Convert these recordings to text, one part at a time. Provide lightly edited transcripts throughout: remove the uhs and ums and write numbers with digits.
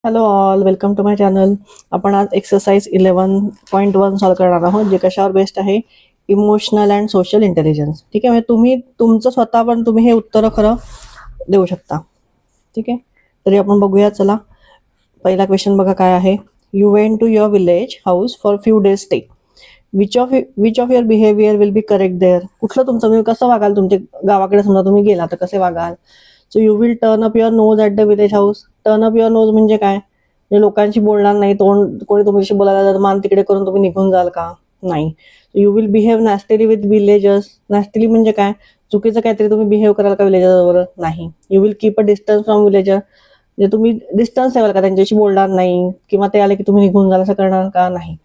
Hello all, welcome to my channel. आपण आज exercise 11.1 solve करणार आहोत, जे कशावर बेस्ड आहे, इमोशनल अँड सोशल इंटेलिजन्स. ठीक आहे, म्हणजे तुम्ही तुमचं स्वतः पण तुम्ही हे उत्तरं खरं देऊ शकता. ठीक आहे, तरी आपण बघूया. चला, पहिला क्वेश्चन बघा काय आहे. You went to your village house for few days stay. Which of your behaviour will be correct there. कुठलं तुमचं, तुम्ही कसं वागाल तुमच्या गावाकडे समजा तुम्ही गेला तर कसे वागाल. So you will turn up your nose at the village house. Turn up your nose म्हणजे काय, म्हणजे लोकांशी बोलणार नाही, तोंड कोणी तुमच्याशी बोलायला तर मान तिकडे करून तुम्ही निघून जाल का, नाही. You will behave nastily with villagers. Nastily म्हणजे काय, चुकीचं काहीतरी तुम्ही बिहेव कराल का विलेजर, नाही. You will keep a distance from villager, म्हणजे तुम्ही डिस्टन्स ठेवाल का, त्यांच्याशी बोलणार नाही, किंवा ते आले की तुम्ही निघून जाल असं करणार का, नाही.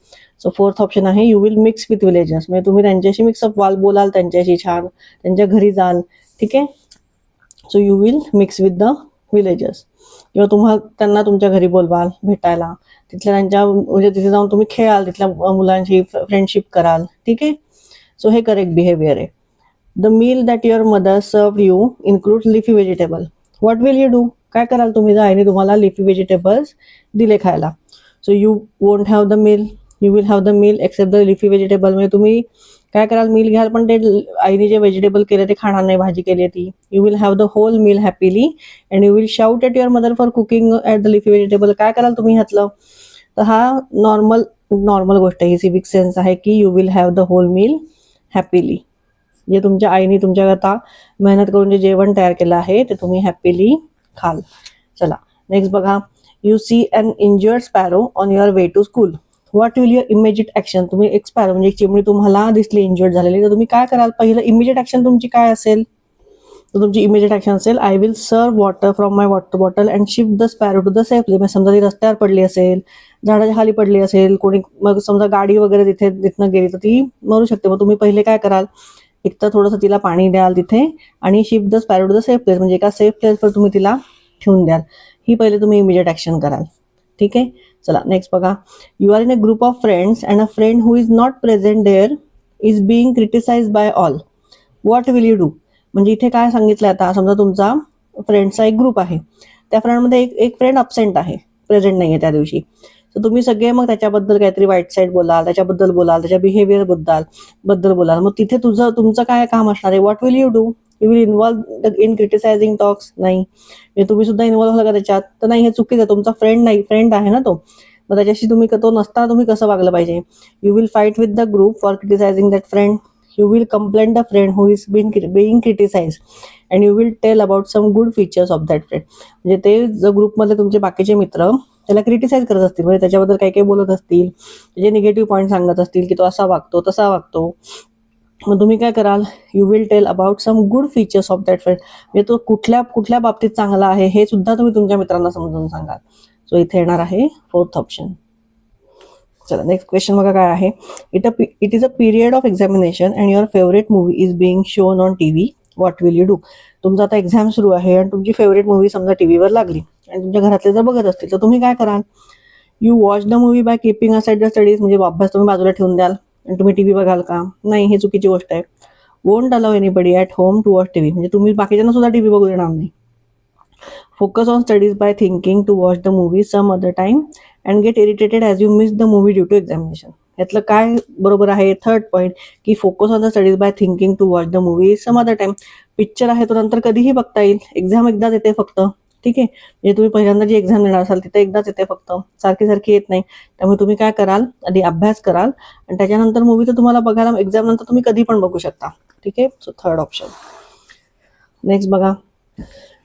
सो फोर्थ ऑप्शन आहे you will mix with villagers, म्हणजे तुम्ही त्यांच्याशी मिक्सअप व्हाल, बोलाल त्यांच्याशी छान, त्यांच्या घरी जाल. ठीक आहे, so you will mix with the villagers, किंवा तुम्हाला त्यांना तुमच्या घरी बोलवाल भेटायला, तिथल्या त्यांच्या म्हणजे तिथे जाऊन तुम्ही खेळाल, तिथल्या मुलांशी फ्रेंडशिप कराल. ठीक आहे, सो हे करेक्ट बिहेवियर आहे. The meal that your mother serve you include leafy vegetable. What will you do, काय कराल तुम्ही जर आईने तुम्हाला लिफी व्हेजिटेबल्स दिले खायला. So you won't have the meal, you will have the meal except the leafy vegetable, म्हणजे तुम्ही काय कराल, मील घ्याल पण ते आईने जे व्हेजिटेबल केले ते खाणार नाही, भाजी केली ती. You will have the whole meal happily and you will shout at your mother for cooking at the leafy vegetable. काय कराल तुम्ही ह्यातलं, तर हा नॉर्मल नॉर्मल गोष्ट आहे, ही सिविक सेन्स आहे की you will have the whole meal happily, जे तुमच्या आईने तुमच्याकरता मेहनत करून जे जेवण तयार केलं आहे ते तुम्ही हॅपीली खाल. चला नेक्स्ट बघा. You see an injured sparrow on your way to school. What will your immediate action. तुम्ही एक स्पॅरो म्हणजे एक चिमणी तुम्हाला दिसली इंजर्ड झालेली, तर तुम्ही काय कराल, पहिलं इमिजिएट ॲक्शन तुमची काय असेल, तर तुमची इमिजिएट ॲक्शन असेल I will serve water from my water bottle and shift the sparrow to the safe place. म्हणजे समजा ती रस्त्यावर पडली असेल, झाडाच्या खाली पडली असेल, कोणी मग समजा गाडी वगैरे तिथनं गेली तर ती मरू शकते. मग तुम्ही पहिले काय कराल, एक तर थोडंसं तिला पाणी द्याल तिथे, आणि shift the sparrow to the safe place, म्हणजे एका सेफ प्लेसवर तुम्ही तिला ठेवून द्याल. ही पहिले तुम्ही इमिजिएट ॲक्शन कराल. ठीक आहे, चला नेक्स्ट बघा. You are in a group of friends and a friend who is not present there is being criticise by all. What will you do. म्हणजे इथे काय सांगितलं, आता समजा तुमचा फ्रेंडचा एक ग्रुप आहे, त्या फ्रेंडमध्ये एक फ्रेंड अब्सेंट आहे, प्रेझेंट नाही आहे त्या दिवशी, तर तुम्ही सगळे मग त्याच्याबद्दल काहीतरी वाईट साईड बोलाल, त्याच्याबद्दल बोलाल, त्याच्या बिहेवियर बद्दल बोलाल. मग तिथे तुमचं काय काम असणार आहे, what will you do. You will involve in criticising talks, नाही. म्हणजे तुम्ही सुद्धा इन्व्हॉल्व झाला का त्याच्यात, तर नाही, हे चुकीचं आहे. तुमचा फ्रेंड नाही, फ्रेंड आहे ना तो, मग त्याच्याशी तुम्ही तो नसताना तुम्ही कसं वागलं पाहिजे. You will fight with the group for criticising that friend. You will complain the friend who is being criticized and you will tell about some good features of that friend. म्हणजे ते जो ग्रुपमधले तुमचे बाकीचे मित्र त्याला क्रिटिसाइज करत असतील, म्हणजे त्याच्याबद्दल काही काही बोलत असतील, त्याचे निगेटिव्ह पॉईंट सांगत असतील की तो असा वागतो तसा वागतो, मग तुम्ही काय कराल, you will tell about some good features of that friend, म्हणजे तो कुठल्या कुठल्या बाबतीत चांगला आहे हे सुद्धा तुम्ही तुमच्या मित्रांना समजून सांगाल. सो इथे येणार आहे फोर्थ ऑप्शन. चला नेक्स्ट क्वेश्चन बघा काय आहे. It is a period of examination and your favourite movie is being shown on TV. What will you do. तुमचा आता एक्झाम सुरू आहे आणि तुमची फेवरेट मूवी समजा टीव्हीवर लागली आणि तुमच्या घरातले जर बघत असतील तर तुम्ही काय कराल. You watch the movie by keeping aside the studies, म्हणजे अभ्यास तुम्ही बाजूला ठेवून द्याल आणि तुम्ही टीव्ही बघाल का, नाही, ही चुकीची गोष्ट आहे. Won't allow anybody at home to watch TV, म्हणजे तुम्ही बाकीच्यांना सुद्धा टीव्ही बघू देणार नाही. Focus on studies by thinking to watch the movie some other time and get irritated as you miss the movie due to examination. यातलं काय बरोबर आहे, थर्ड पॉईंट, की focus on the studies by thinking to watch the movie some other time. Picture आहे तो नंतर कधीही बघता येईल, एक्झाम एकदाच येते फक्त. ठीक आहे, म्हणजे तुम्ही पहिल्यांदा जी एक्झाम देणार असाल तिथे एकदाच येते फक्त, सारखी सारखी येत नाही. त्यामुळे तुम्ही काय कराल, आधी अभ्यास कराल आणि त्याच्यानंतर मूवी तर तुम्हाला बघायला एक्झाम नंतर तुम्ही कधी पण बघू शकता. ठीक आहे, सो थर्ड ऑप्शन. नेक्स्ट बघा.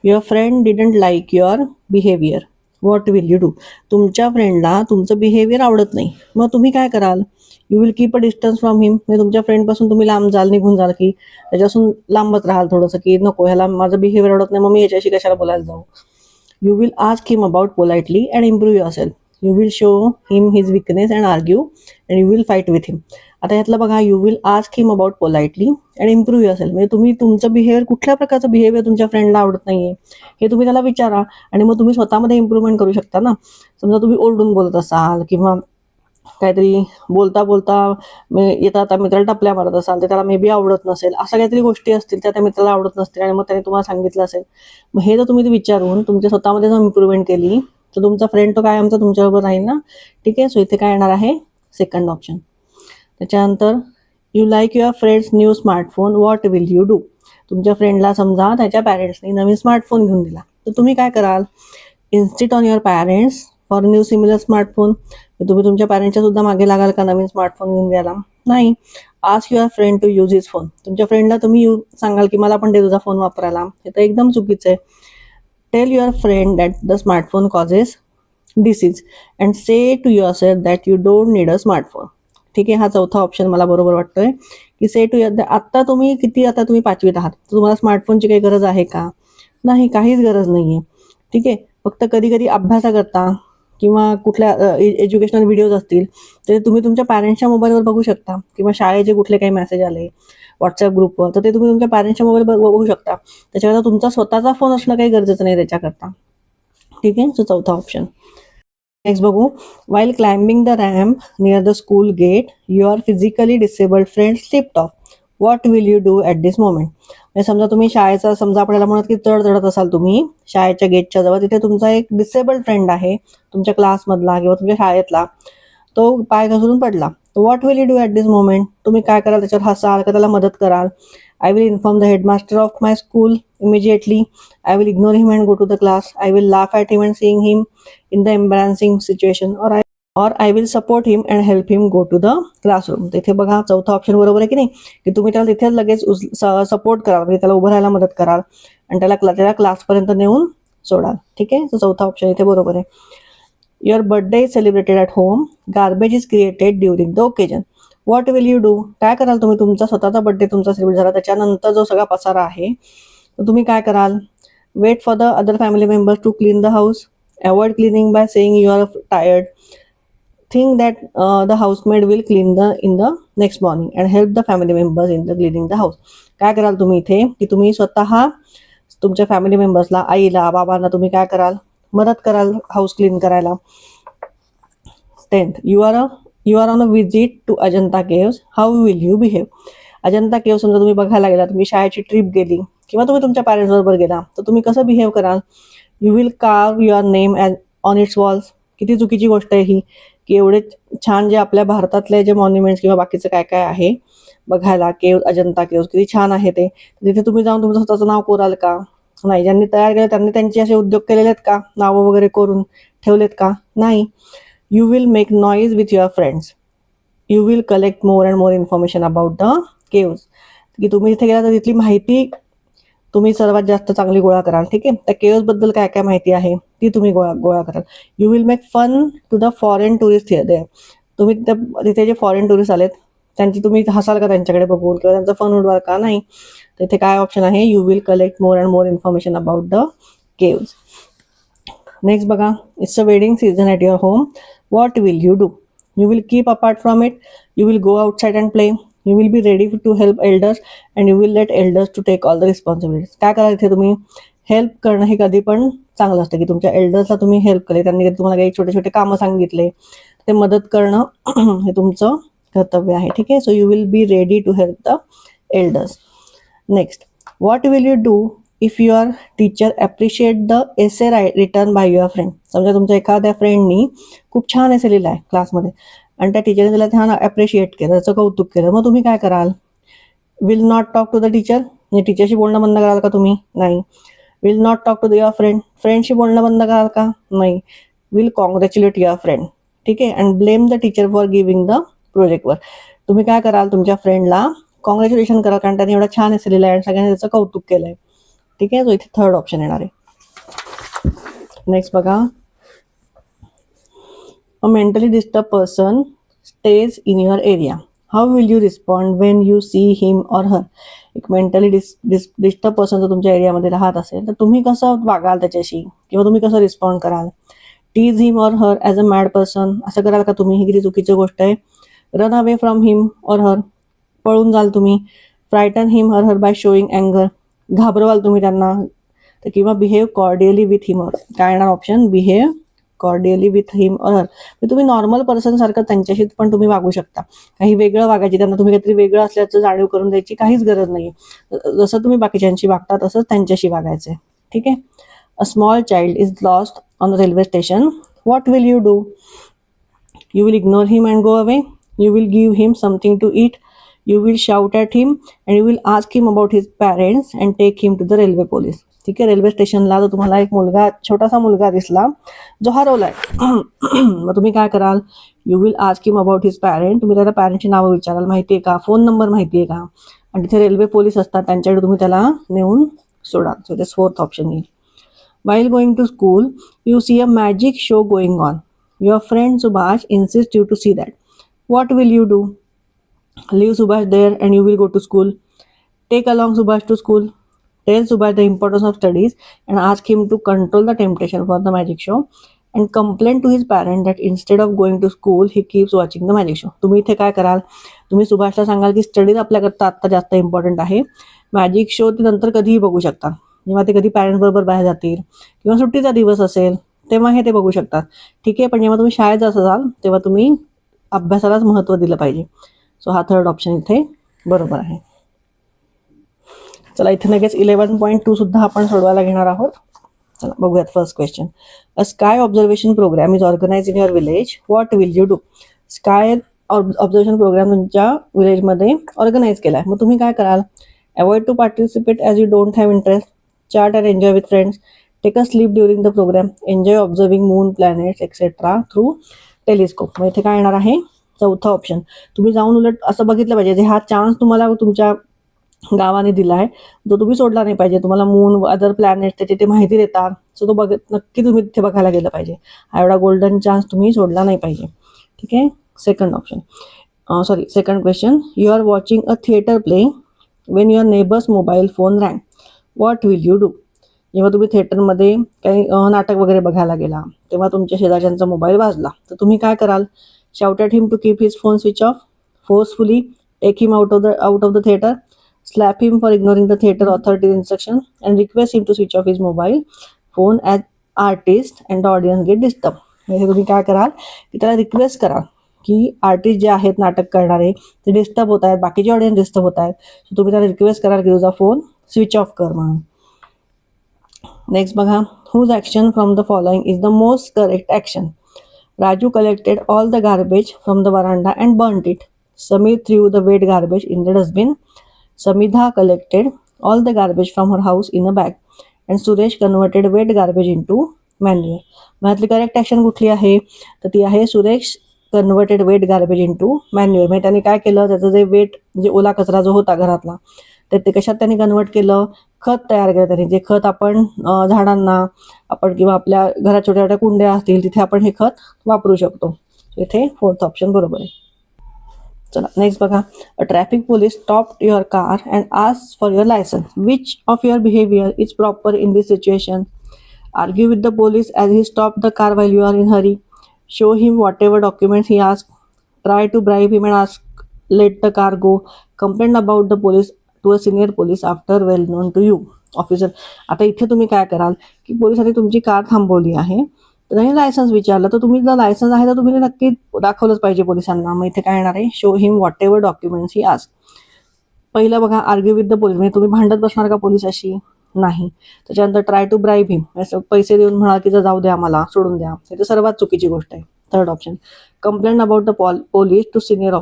Your friend didn't like your behaviour. What will you do. तुमच्या फ्रेंडला तुमचं बिहेवियर आवडत नाही, मग तुम्ही काय कराल. You will keep a distance from him, म्हणजे तुमच्या फ्रेंडपासून तुम्ही लांब जाल, निघून जाल, की त्याच्यापासून लांबच राहाल थोडंसं, की नको ह्याला माझं बिहेवियर आवडत नाही, मग मी याच्याशी कशाला बोलायला जाऊ. You will ask him about politely and improve yourself. You will show him his weakness and argue and you will fight with him. आता यातलं बघा, you will ask him about politely and improve yourself, म्हणजे तुम्ही तुमचं behaviour, कुठल्या प्रकारचं behaviour तुमच्या फ्रेंडला आवडत नाहीये हे तुम्ही त्याला विचारा आणि मग तुम्ही स्वतःमध्ये इम्प्रूव्हमेंट करू शकता ना. समजा तुम्ही ओरडून बोलत असाल किंवा काहीतरी बोलता बोलता येता आता मित्राला टपल्या मारत असाल तर त्याला मे बी आवडत नसेल, अशा काहीतरी गोष्टी असतील त्या मित्राला आवडत नसतील आणि मग त्याने तुम्हाला सांगितलं असेल, मग हे जर तुम्ही विचारून तुमच्या स्वतःमध्ये जर इम्प्रूव्हमेंट केली तर तुमचा फ्रेंड तो काय आमचा तुमच्याबरोबर राहील ना. ठीक आहे, सो इथे काय येणार आहे, सेकंड ऑप्शन. त्याच्यानंतर you like your friends new smartphone, what will you do. तुमच्या फ्रेंडला समजा त्याच्या पॅरेंट्सनी नवीन स्मार्टफोन घेऊन दिला, तर तुम्ही काय कराल. Instead on your parents for new similar smartphone. तुम्ही तुमच्या पॅरेंट्सच्या सुद्धा मागे लागाल का नवीन स्मार्टफोन घेऊन द्यायला, नाही. Ask your friend to use his phone. तुमच्या फ्रेंडला तुम्ही सांगाल की मला पण दे तुझा फोन वापरायला, हे तर एकदम चुकीचं आहे. Tell your friend that the smartphone causes disease and say to yourself that you don't need a smartphone. ठीक आहे, हा चौथा ऑप्शन मला बरोबर वाटतोय की से टू आता तुम्ही किती, आता तुम्ही 5वीत आहात, तर तुम्हाला स्मार्टफोनची काही गरज आहे का, नाही, काहीच गरज नाही आहे. ठीक आहे, फक्त कधी कधी अभ्यासाकरता किंवा कुठल्या एज्युकेशनल व्हिडिओज असतील तर तुम्ही तुमच्या पॅरेंट्सच्या मोबाईलवर बघू शकता, किंवा शाळेचे कुठले काही मेसेज आले व्हॉट्सअप ग्रुपवर, तर ते तुम्ही तुमच्या पॅरेंट्सच्या मोबाईल बघू शकता. त्याच्याकरता तुमचा स्वतःचा फोन असणं काही गरजेचं नाही त्याच्याकरता. ठीक आहे, सो चौथा ऑप्शन. नेक्स्ट बघू. While climbing the ramp near the school get your physically disabled friend slipped of, what will you do at this moment. म्हणजे समजा तुम्ही शाळेचा, समजा आपल्याला म्हणत की चढत असाल तुम्ही शाळेच्या गेटच्या जवळ, तिथे तुमचा एक डिसेबल्ड फ्रेंड आहे तुमच्या क्लासमधला किंवा तुमच्या शाळेतला, तो पाय घसरून पडला. What will you do at this moment. तुम्ही काय कराल, त्याच्यावर हसाल का त्याला मदत कराल. I will inform the headmaster of my school immediately. I will ignore him and go to the class. I will laugh at him and seeing him in the embarrassing situation, और I will support him and help him go to the classroom. तिथे बघा चौथा option बरोबर आहे की नाही, की तुम्ही त्याला तिथेच लगेच सपोर्ट कराल, म्हणजे त्याला उभं राहायला मदत कराल आणि त्याला क्लासपर्यंत नेऊन सोडाल. ठीक आहे, तर चौथा ऑप्शन इथे बरोबर आहे. Your birthday is celebrated at home, garbage is created during the occasion, what will you do. काय कराल तुम्ही, तुमचा स्वतःचा बर्थडे तुमचा सेलिब्रेट झाला त्याच्यानंतर जो सगळा पसारा आहे तर तुम्ही काय कराल. Wait for the other family members to clean the house, avoid cleaning by saying you are tired, think that the housemaid will clean in the next morning and help the family members in the cleaning the house. काय कराल तुम्ही इथे, की तुम्ही स्वतः तुमच्या family मेंबर्सला, आईला बाबांना तुम्ही काय कराल, मदत कराल हाऊस क्लीन करायला. 10th, you are on a visit to Ajanta caves, how will you behave. Ajanta cave समजा तुम्ही बघायला गेला, तुम्ही शाळेची ट्रिप गेली किंवा तुम्ही तुमच्या पॅरेंट्स बरोबर गेला, तर तुम्ही कसं बिहेव कराल. You will carve your name on it's walls. किती चुकीची गोष्ट आहे ही, की एवढे छान जे आपल्या भारतातले जे मॉन्युमेंट्स किंवा बाकीचं काय काय आहे बघायला, केव्ह, अजंता केव्ह किती छान आहे ते, तिथे तुम्ही जाऊन तुमचं स्वतःचं नाव कोराल का, नाही. ज्यांनी तयार केलं त्यांनी त्यांचे असे उद्योग केलेले आहेत का, नावं वगैरे करून ठेवलेत का, नाही. You will make noise with your friends, you will collect more and more information about the caves. की तुम्ही तिथे गेला तर तिथली माहिती तुम्ही सर्वात जास्त चांगली गोळा कराल. ठीक आहे, त्या केव्स बद्दल काय काय माहिती आहे ती तुम्ही गोळा कराल. You will make fun to the foreign tourist here. तुम्ही तिथे जे फॉरेन टुरिस्ट आलेत त्यांची तुम्ही हसाल का त्यांच्याकडे बघून, किंवा त्यांचं फन उडवाल का, नाही. तर इथे काय ऑप्शन आहे, you will collect more and more information about the caves. Next बघा. It's a wedding season at your home, what will you do. You will keep apart from it, you will go outside and play, you will be ready to help elders and you will let elders to take all the responsibilities. काय करा इथे तुम्ही, help करणं हे कधी पण चांगलं असतं, की तुमच्या एल्डर्सला तुम्ही हेल्प केले, त्यांनी तुम्हाला काही छोटे छोटे कामं सांगितले, ते मदत करणं हे तुमचं कर्तव्य आहे. ठीक आहे, so you will be ready to help the elders. Next, what will you do if your teacher appreciate the essay return by your friend. समजा तुमच्या एखाद्या फ्रेंडनी खूप छान एसे लिहिला आहे क्लासमध्ये आणि त्या टीचरने त्याला छान ॲप्रिशिएट केलं, त्याचं कौतुक केलं, मग तुम्ही काय कराल. Will not talk to the teacher, म्हणजे टीचरशी बोलणं बंद कराल का तुम्ही, नाही. Will not talk to your friend, फ्रेंडशी बोलणं बंद कराल का, नाही. Will congratulate your friend. ठीक आहे, and blame the teacher for giving the project work. तुम्ही काय कराल, तुमच्या फ्रेंडला कॉंग्रॅच्युलेशन करा, कारण त्याने एवढा छान एसे लिहिला आहे आणि सगळ्यांनी त्याचं कौतुक केलं आहे. ठीक आहे, तो इथे थर्ड ऑप्शन येणार आहे. नेक्स्ट बघा. A mentally disturb person stage in your area, how will you respond Wien you see him और हर. एक मेंटली डिस्टर्ब पर्सन जर तुमच्या एरियामध्ये राहत असेल तर तुम्ही कसं वागाल त्याच्याशी, किंवा तुम्ही कसं रिस्पॉन्ड कराल. टीज हिम और हर ॲज अ मॅड पर्सन, असं कराल का तुम्ही, ही किती चुकीची गोष्ट आहे. रन अवे फ्रॉम हिम और हर, पळून जाल तुम्ही. फ्रायटन हिम और हर बाय शोईंग अँगर, घाबरवाल तुम्ही त्यांना. तर किंवा बिहेव कॉर्डियली विथ हिम और, काय येणार ऑप्शन, बिहेव कॉर्डियली विथ हिम और हर. तुम्ही नॉर्मल पर्सन सारखं त्यांच्याशी पण तुम्ही वागू शकता, काही वेगळं वागायची, त्यांना तुम्ही काहीतरी वेगळं असल्याचं जाणीव करून द्यायची काहीच गरज नाही. जसं तुम्ही बाकीच्यांशी वागता तसंच त्यांच्याशी वागायचं आहे. ठीक आहे. A small child is lost on the railway station, what will you do? You will ignore him and go away. You will give him something to eat. You will shout at him and you will ask him about his parents and take him to the railway police. ठीक आहे, railway स्टेशनला जर तुम्हाला एक मुलगा, छोटासा मुलगा दिसला जो हरवलाय, मग तुम्ही काय कराल? You will ask him about his parent. तुम्ही त्याला पॅरेंटची नावं विचाराल, माहितीये का, फोन नंबर माहितीये का, आणि तिथे रेल्वे पोलीस असतात, त्यांच्याकडे तुम्ही त्याला नेऊन सोडाल. सो दिस फोर्थ ऑप्शन येईल. While going to school, you see a magic show going on. Your friend Subhash insists you to see that. What will you do? Leave Subhash there and you will go to school. Take along Subhash to school. Tell Subhash the importance of studies and ask him to control the temptation for the magic show. And complain to his parent that instead of going to school, he keeps watching the magic show. तुम्ही इथे काय कराल? तुम्ही सुभाषला सांगाल की studies आपल्याकरता आत्ता जास्त important आहे, मॅजिक शो ते नंतर कधीही बघू शकता, जेव्हा ते कधी पॅरेंट्स बरोबर बाहेर जातील किंवा सुट्टीचा दिवस असेल तेव्हा हे ते बघू शकतात. ठीक आहे, पण जेव्हा तुम्ही शाळेत जात असाल तेव्हा तुम्ही अभ्यासालाच महत्त्व दिलं पाहिजे. सो हा थर्ड ऑप्शन इथे बरोबर आहे. चला, इथे लगेच 11.2 सुद्धा आपण सोडवायला घेणार आहोत. चला बघूयात. First question. A sky observation programme is organise in your village. What will you do? Sky observation programme तुमच्या विलेजमध्ये ऑर्गनाइज केला आहे, मग तुम्ही काय कराल? Avoid to participate as you don't have interest. Chat and enjoy with friends. Take a sleep during the program. Enjoy observing moon, planets, etc. through telescope. मग इथे काय येणार आहे? चौथा ऑप्शन. तुम्ही जाऊन उलट असं बघितलं पाहिजे, जे हा चान्स तुम्हाला तुमच्या गावाने दिला आहे तो तुम्ही सोडला नाही पाहिजे. तुम्हाला मून, अदर प्लॅनेट त्याची ते माहिती देतात, सो तो नक्की तुम्ही तिथे बघायला गेलं पाहिजे. हा एवढा गोल्डन चान्स तुम्ही सोडला नाही पाहिजे. ठीक आहे. Second option, second question. You are watching a theatre play when your neighbours mobile phone rang. What will you do? जेव्हा तुम्ही थिएटरमध्ये काही नाटक वगैरे बघायला गेला तेव्हा तुमच्या शेजारच्यांचा मोबाईल वाजला, तर तुम्ही काय कराल? Shout at him to keep his phone switch off. Forcefully take him out of the theatre. Slap him for ignoring the theatre authorities instruction and request him to switch off his mobile phone as artist and the audience get disturb. म्हणजे तुम्ही काय कराल की त्याला request करा की artist जे आहेत नाटक करणारे ते डिस्टर्ब होत आहेत, बाकीचे ऑडियन्स डिस्टर्ब होत आहेत, सो तुम्ही त्याला रिक्वेस्ट कराल की तुझा फोन स्विच ऑफ कर म्हणून. नेक्स्ट बघा. Whose action from the following is the most correct action? Raju collected all the garbage from the veranda and burnt it. Samir threw the wet garbage in the dustbin. Samidha collected all the garbage from her house in a bag and Suresh converted wet garbage into manure. यातली correct action कुठली आहे? तर ती आहे Suresh converted wet garbage into manure. म्हणजे त्याने काय केलं, त्याचं जे वेट, म्हणजे ओला कचरा जो होता घरातला, तर ते कशात त्यांनी कन्वर्ट केलं? खत तयार केलं त्यांनी. जे खत आपण झाडांना, आपण किंवा आपल्या घरात छोट्या छोट्या कुंड्या असतील तिथे आपण हे खत वापरू शकतो. इथे फोर्थ ऑप्शन बरोबर आहे. चला नेक्स्ट बघा. A traffic police stop your car and ask for your licence. Which of your behaviour is proper in this situation? Argue with the police as he stop the car while you are in hurry. Show him whatever documents he ask. Try to bribe him and ask let the car go. Complaint about the police to a senior police after well known to you officer. आता इथे तुम्ही काय कराल की पोलिसांनी तुमची car थांबवली आहे, तर त्यांनी लायसन्स विचारलं, तर तुम्ही जर लायसन्स आहे तर तुम्ही नक्की दाखवलंच पाहिजे पोलिसांना. मग इथे काय येणार आहे? Show him whatever documents he ask. पहिलं बघा, आर्ग्यू विथ द पोलीस, म्हणजे तुम्ही भांडत बसणार का पोलिसाशी? नाही. त्याच्यानंतर ट्राय टू ब्राइब हिम, पैसे देऊन म्हणाल की जाऊ द्या, मला सोडून द्या, हे तर सर्वात चुकीची गोष्ट आहे. Third option, complaint about the police to senior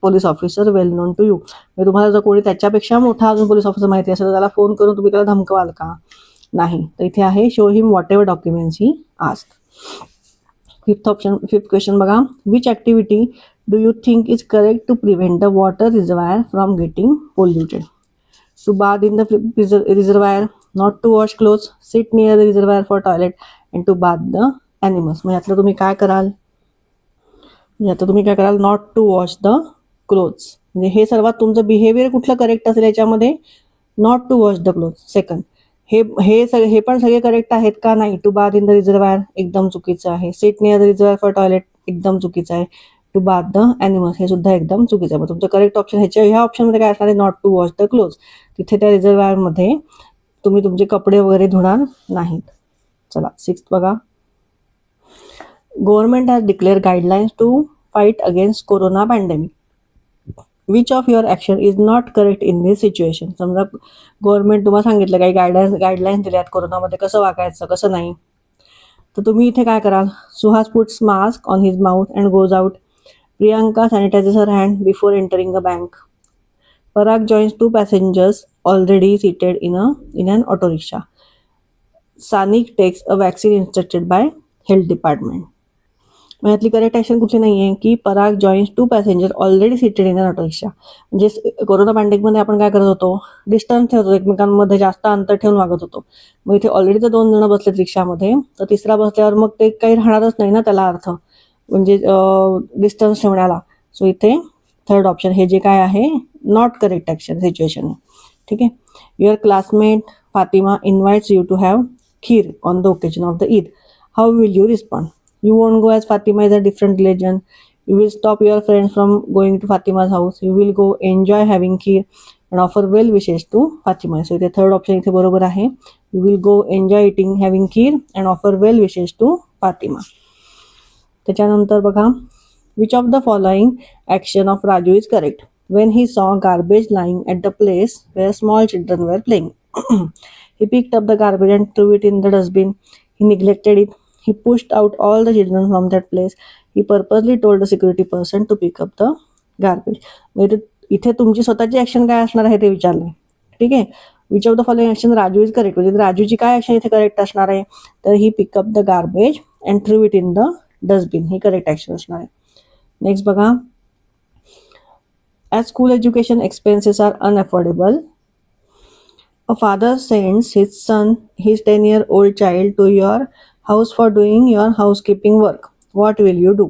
police officer well known to you. म्हणजे तुम्हाला जर कोणी त्याच्यापेक्षा मोठा अजून पोलीस ऑफिसर माहिती असेल तर त्याला फोन करून तुम्ही त्याला धमकवाल का? नाही. तर इथे आहे show him whatever documents he ask. Fifth question बघा. Which activity do you think is correct to prevent the water reservoir from getting polluted? To bath in the reservoir, not to wash clothes, sit near the reservoir for toilet and to bath the animals. मग यातलं तुम्ही काय कराल? Not to wash the clothes. म्हणजे हे सर्वात तुमचं behaviour कुठलं करेक्ट असेल याच्यामध्ये? Not to wash the clothes. Second, हे पण सगळे करेक्ट आहेत का? नाही. To bath in the reservoir एकदम चुकीचं आहे. Sit near the reservoir for toilet एकदम चुकीचं आहे. टू बाथ द ॲनिमल्स हे सुद्धा एकदम चुकीचं आहे. मग तुमचं करेक्ट ऑप्शन ह्या ऑप्शनमध्ये काय असणार आहे? Not to wash the clothes. तिथे त्या रिझर्वायरमध्ये तुम्ही तुमचे कपडे वगैरे धुणार नाहीत. चला सिक्स्थ बघा. Government has declare guidelines to fight against corona pandemic. Which of your action is not correct in this situation? समजा गव्हर्नमेंट तुम्हाला सांगितलं काही गाईडलाईन्स दिल्यात कोरोनामध्ये कसं वागायचं कसं नाही, तर तुम्ही इथे काय कराल, Suhas puts mask on his mouth and goes out. Priyanka sanitises her hand before entering a bank. Parag joins 2 passengers already seated in an auto rickshaw. Sanik takes a vaccine instructed by health department. मग यातली करेक्ट ॲक्शन कुठली नाही आहे की Parag joins 2 passenger already seated in an auto rickshaw. म्हणजे corona पॅन्डेमिकमध्ये आपण काय करत होतो, डिस्टन्स ठेवत होतो, एकमेकांमध्ये जास्त अंतर ठेवून वागत होतो. मग इथे ऑलरेडी तर 2 जण बसलेत रिक्षामध्ये, तर तिसरा बसल्यावर मग ते काही राहणारच नाही ना त्याला अर्थ, म्हणजे डिस्टन्स ठेवण्याला. सो इथे थर्ड ऑप्शन हे जे काय आहे नॉट करेक्ट ॲक्शन सिच्युएशन आहे. ठीक आहे. Your classmate Fatima invites you to have kheer on the occasion of the Eid. How will you respond? You won't go as Fatima is a different religion. You will stop your friends from going to Fatima's house. You will go enjoy having kheer and offer well wishes to Fatima. So the third option इथे बरोबर आहे. You will go enjoy having kheer and offer well wishes to Fatima. त्याच्यानंतर बघा, which of the following action of Raju is correct? When he saw garbage lying at the place where small children were playing, he picked up the garbage and threw it in the dustbin. He neglected it. He pushed out all the children from that place. He purposely told the security person to pick up the garbage. म्हणजे इथे तुमची स्वतःची action काय असणार आहे ते विचारले. ठीक आहे. Which of the following action Raju is correct, म्हणजे राजूची काय ऍक्शन इथे करेक्ट असणार आहे, तर he pick up the garbage and threw it in the dustbin, ही करेक्ट ऍक्शन असणार आहे. नेक्स्ट बघा, as school education expenses are unaffordable, a father sends his son his 10-year-old child to your house for doing your housekeeping work. What will you do?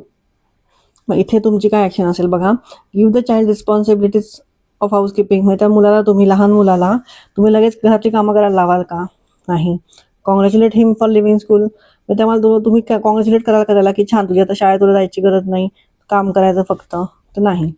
मग इथे तुमची काय action असेल बघा, give the child responsibilities of housekeeping. म्हणजे त्या मुलाला तुम्ही, लहान मुलाला तुम्ही लगेच घराची कामं करायला लावाल का? नाही. Congratulate him for living school. मग त्यामुळे तुम्ही कॉंग्रॅच्युलेट करायला करायला की छान, तुझी आता शाळेत तुला जायची गरज नाही, काम करायचं फक्त, तर नाही.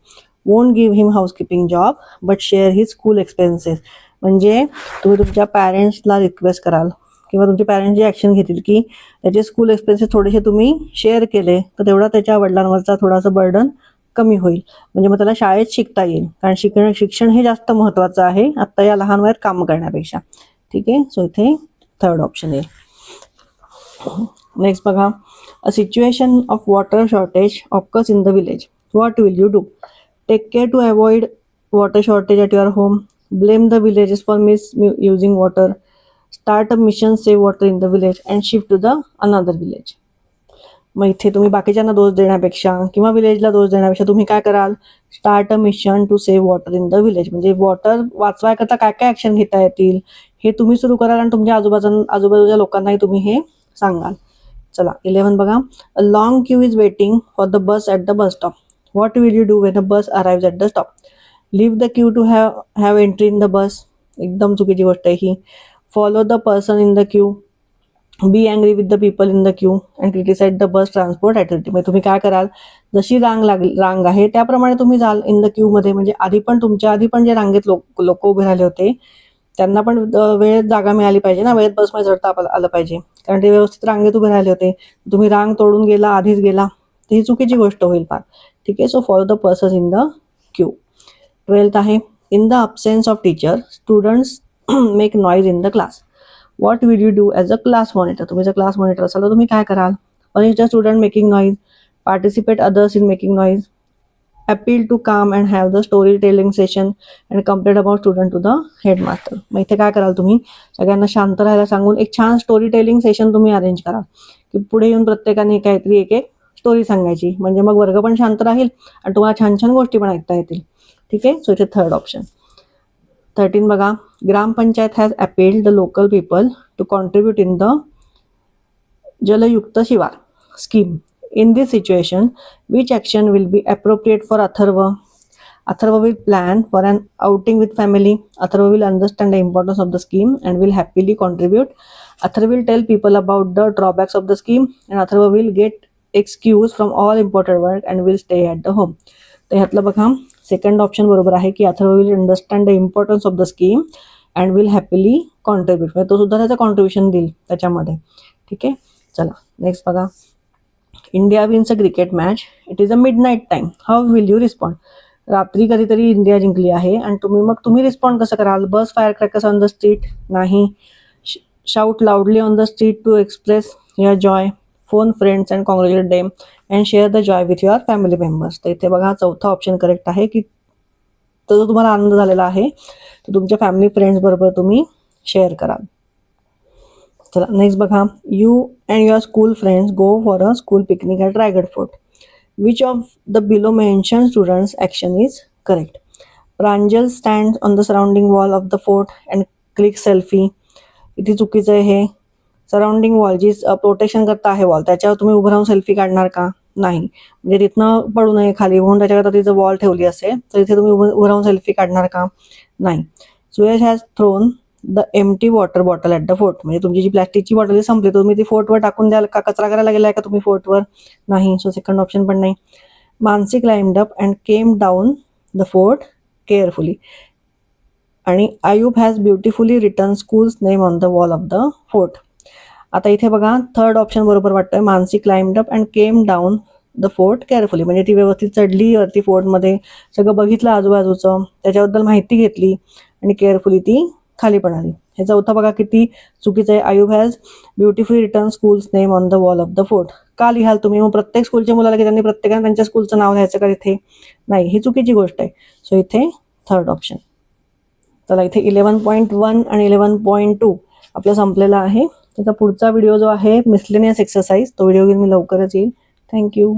Won't give him housekeeping job but share his school expenses. म्हणजे तुम्ही तुमच्या पॅरेंट्सला रिक्वेस्ट कराल किंवा तुमचे पॅरेंट्स जी ॲक्शन घेतील की त्याचे स्कूल एक्सपेन्सेस थोडेसे तुम्ही शेअर केले तर तेवढा त्याच्या वडिलांवरचा थोडासा बर्डन कमी होईल. म्हणजे मग त्याला शाळेत शिकता येईल, कारण शिक्षण हे जास्त महत्त्वाचं आहे आत्ता या लहान वयात काम करण्यापेक्षा. ठीक आहे. सो इथे थर्ड ऑप्शन येईल. नेक्स्ट बघा, a situation of water shortage occurs in the village. What will you do? Take care to avoid water shortage at your home. Blame the villages for misusing water. Start a mission save water in the village and shift to the another village. मग इथे तुम्ही बाकीच्यांना दोष देण्यापेक्षा किंवा विलेजला दोष देण्यापेक्षा तुम्ही काय कराल, start a mission to save water in the village. म्हणजे वॉटर वाचवायकरता काय काय ॲक्शन घेता येतील हे तुम्ही सुरू कराल आणि तुमच्या आजूबाजूच्या लोकांनाही तुम्ही हे सांगाल. चला 11 बघा, a long queue is waiting for the bus at the bus stop. What will you do when a bus arrives at the stop? Leave the queue to have entry in the bus. एकदम चुकीची गोष्ट आहे ही. Follow the person in the queue. Be angry with the people in the queue and criticize the bus transport authority. म्हणजे तुम्ही काय कराल, जशी रांग आहे त्याप्रमाणे तुम्ही जाल इन द क्यू मध्ये. म्हणजे तुमच्या आधी पण जे रांगेत लोक उभे राहिले होते त्यांना पण वेळेत जागा मिळाली पाहिजे ना, वेळेत बसमध्ये चढता आलं पाहिजे, कारण ते व्यवस्थित रांगेत उभे राहिले होते. तुम्ही रांग तोडून गेला, आधीच गेला, तर ही चुकीची गोष्ट होईल फार. ठीक आहे. So follow the person in the queue. 12th आहे, in the absence of teacher students make noise in the class. What will you do as a class monitor? तुम्ही जर क्लास मॉनिटर असाल तर तुम्ही काय कराल? Punish the student making noise. Participate others in making noise. Appeal to calm and have the story telling session and complaint about student to the headmaster. मग इथे काय कराल, तुम्ही सगळ्यांना शांत राहायला सांगून एक छान स्टोरी टेलिंग सेशन तुम्ही अरेंज कराल की पुढे येऊन प्रत्येकाने काहीतरी एक एक स्टोरी सांगायची. म्हणजे मग वर्ग पण शांत राहील आणि तुम्हाला छान छान गोष्टी पण ऐकता येतील. ठीक आहे. सो इथे थर्ड ऑप्शन. 13 बघा, ग्रामपंचायत has appealed the local people to contribute in the जलयुक्त शिवार scheme. In this situation, which action will be appropriate for Atharva? Atharva will plan for an outing with family. Atharva will understand the importance of the scheme and will happily contribute. Atharva will tell people about the drawbacks of the scheme and Atharva will get excuse from all important work and will stay at the home. तर ह्यातलं बघा second option बरोबर आहे की Atharva will understand the importance of the scheme and will happily contribute. म्हणजे तो सुद्धा त्याचं contribution देईल त्याच्यामध्ये. ठीक आहे. चला नेक्स्ट बघा, India wins a cricket match. It is a midnight time. How will you respond? रात्री कधीतरी इंडिया जिंकली आहे आणि तुम्ही रिस्पॉन्ड कसं कराल? Burst fire crackers on the street? नाही. Shout loudly on the street to express your joy? Phone friends and congratulate them and share the joy with your family members. तर इथे बघा चौथा ऑप्शन करेक्ट आहे की तो जो तुम्हाला आनंद झालेला आहे तो तुमच्या फॅमिली फ्रेंड्स बरोबर तुम्ही शेअर करा. चला नेक्स्ट बघा, you and your school friends go for a school picnic at Raigad fort. Which of the below mention students action is correct? Pranjal stand on the surrounding wall of the fort and click selfie. इथे चुकीचं आहे हे. Surrounding wall जी protection करता आहे wall त्याच्यावर तुम्ही उभं राहून सेल्फी काढणार का? नाही. म्हणजे तिथनं पडू नये खाली म्हणून त्याच्याकरता तिचं वॉल ठेवली असेल तर इथे तुम्ही उभं राहून सेल्फी काढणार का? नाही. Suyash has thrown the empty water bottle at the fort. म्हणजे तुमची जी प्लॅस्टिकची बॉटल संपली तर तुम्ही ती फोर्टवर टाकून द्याल का? कचरा करायला गेलाय का तुम्ही फोर्टवर? नाही. सो सेकंड ऑप्शन पण नाही. Mansi climbed up and came down the fort carefully. आणि Ayub has beautifully written school's name on the wall of the fort. आता इथे बघा थर्ड ऑप्शन बरोबर वाटतोय. Mansi climbed up and came down the fort carefully. म्हणजे ती व्यवस्थित चढली वरती फोर्टमध्ये, सगळं बघितलं आजूबाजूचं, त्याच्याबद्दल माहिती घेतली आणि केअरफुली ती खाली पण आली. हे चौथं बघा किती चुकीचं आहे. Ayub has beautifully return schools name on the wall of the fort. का लिहाल तुम्ही? मग प्रत्येक स्कूलच्या मुलाला की त्यांनी प्रत्येकाने त्यांच्या स्कूलचं नाव लिहायचं का इथे? नाही, ही चुकीची गोष्ट आहे. सो इथे थर्ड ऑप्शन. चला इथे 11.1 आणि 11.2 आपलं संपलेला आहे. त्याचा पुढचा व्हिडिओ जो आहे मिसलेनियस एक्सरसाइज तो व्हिडिओ घेऊन मी लवकरच येईल. थँक्यू.